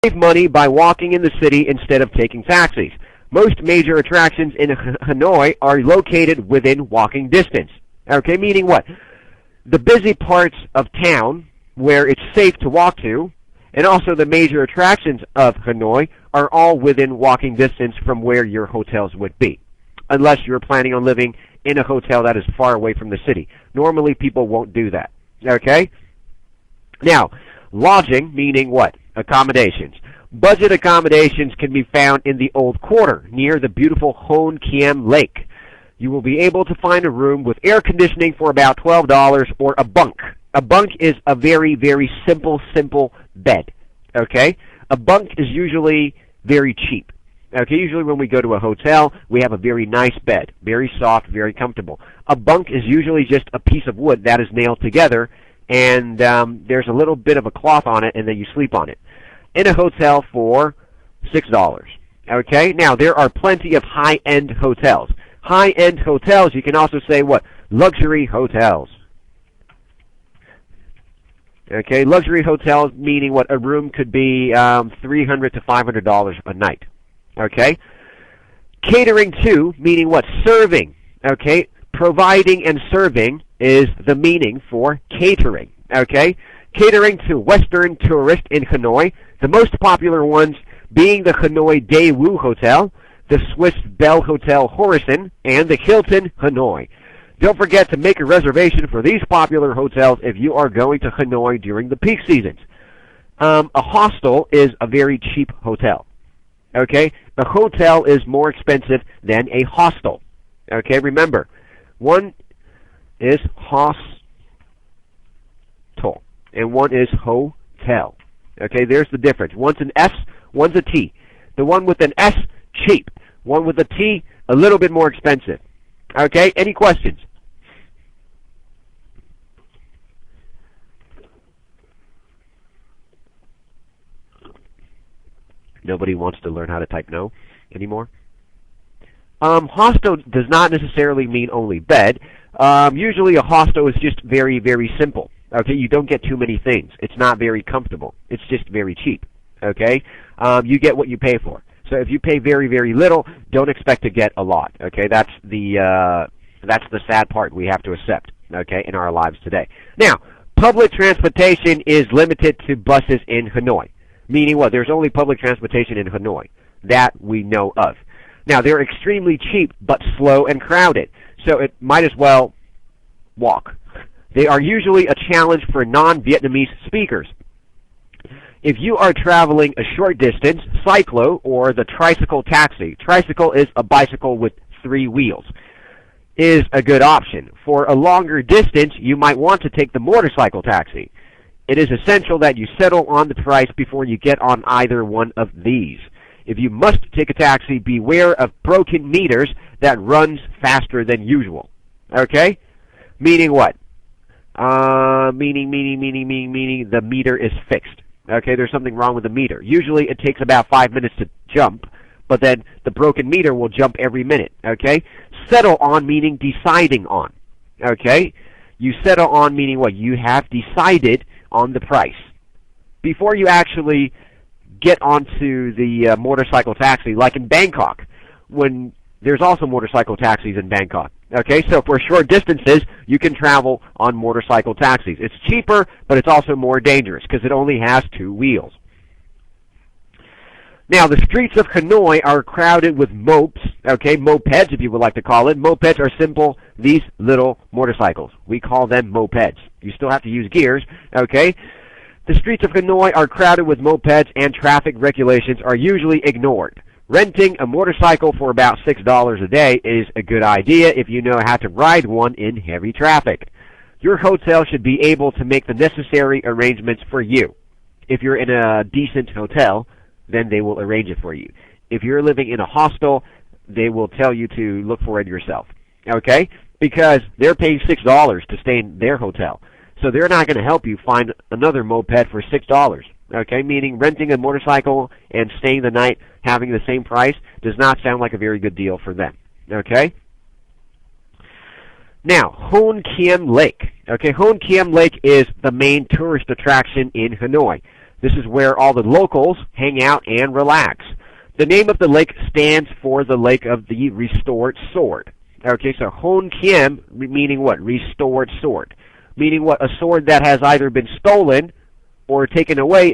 Save money by walking in the city instead of taking taxis. Most major attractions in Hanoi are located within walking distance. Okay, meaning what? The busy parts of town where it's safe to walk to, and also the major attractions of Hanoi are all within walking distance from where your hotels would be, unless you're planning on living in a hotel that is far away from the city. Normally, people won't do that. Okay? Now, lodging, meaning what? Accommodations. Budget accommodations can be found in the Old Quarter, near the beautiful Hoon Kiem Lake. You will be able to find a room with air conditioning for about $12 or a bunk. A bunk is a very, very simple bed. Okay? A bunk is usually very cheap. Okay, usually when we go to a hotel, we have a very nice bed, very soft, very comfortable. A bunk is usually just a piece of wood that is nailed together, and there's a little bit of a cloth on it, and then you sleep on it. In a hotel for $6. Okay, now there are plenty of high-end hotels. High-end hotels, you can also say what? Luxury hotels. Okay, luxury hotels meaning what? A room could be $300 to $500 a night. Okay, catering to meaning what? Serving. Okay, providing and serving is the meaning for catering. Okay, catering to Western tourists in Hanoi, the most popular ones being the Hanoi Daewoo Hotel, the Swiss Bell Hotel Horizon, and the Hilton Hanoi. Don't forget to make a reservation for these popular hotels if you are going to Hanoi during the peak seasons. A hostel is a very cheap hotel. Okay, a hotel is more expensive than a hostel. Okay, remember, one is hostel and one is hotel. Okay, there's the difference. One's an S, one's a T. The one with an S, cheap. One with a T, a little bit more expensive. Okay, any questions? Nobody wants to learn how to type no anymore? Hostel does not necessarily mean only bed. Usually a hostel is just very, very simple. Okay, you don't get too many things. It's not very comfortable. It's just very cheap. Okay, you get what you pay for. So if you pay very, very little, don't expect to get a lot. Okay, that's the sad part we have to accept. Okay, in our lives today. Now, public transportation is limited to buses in Hanoi. Meaning what? There's only public transportation in Hanoi that we know of. Now, they're extremely cheap but slow and crowded, so it might as well walk. They are usually a challenge for non-Vietnamese speakers. If you are traveling a short distance, cyclo or the tricycle taxi, tricycle is a bicycle with 3 wheels, is a good option. For a longer distance, you might want to take the motorcycle taxi. It is essential that you settle on the price before you get on either one of these. If you must take a taxi, beware of broken meters that runs faster than usual. Okay? Meaning what? Meaning the meter is fixed. Okay, there's something wrong with the meter. Usually it takes about 5 minutes to jump, but then the broken meter will jump every minute. Okay? Settle on meaning deciding on. Okay? You settle on meaning what? You have decided on the price. Before you actually get onto the motorcycle taxi, like in Bangkok, when there's also motorcycle taxis in Bangkok. Okay, so for short distances, you can travel on motorcycle taxis. It's cheaper, but it's also more dangerous because it only has 2 wheels. Now, the streets of Hanoi are crowded with mopes, okay, mopeds if you would like to call it. Mopeds are simple, these little motorcycles. We call them mopeds. You still have to use gears, okay? The streets of Hanoi are crowded with mopeds and traffic regulations are usually ignored. Renting a motorcycle for about $6 a day is a good idea if you know how to ride one in heavy traffic. Your hotel should be able to make the necessary arrangements for you. If you're in a decent hotel, then they will arrange it for you. If you're living in a hostel, they will tell you to look for it yourself. Okay? Because they're paying $6 to stay in their hotel. So they're not going to help you find another moped for $6. Okay? Meaning renting a motorcycle and staying the night having the same price does not sound like a very good deal for them. Okay? Now, Hoon Kiem Lake. Okay, Hoon Kiem Lake is the main tourist attraction in Hanoi. This is where all the locals hang out and relax. The name of the lake stands for the Lake of the Restored Sword. Okay, so Hon Kiem, meaning what? Restored sword. Meaning what? A sword that has either been stolen or taken away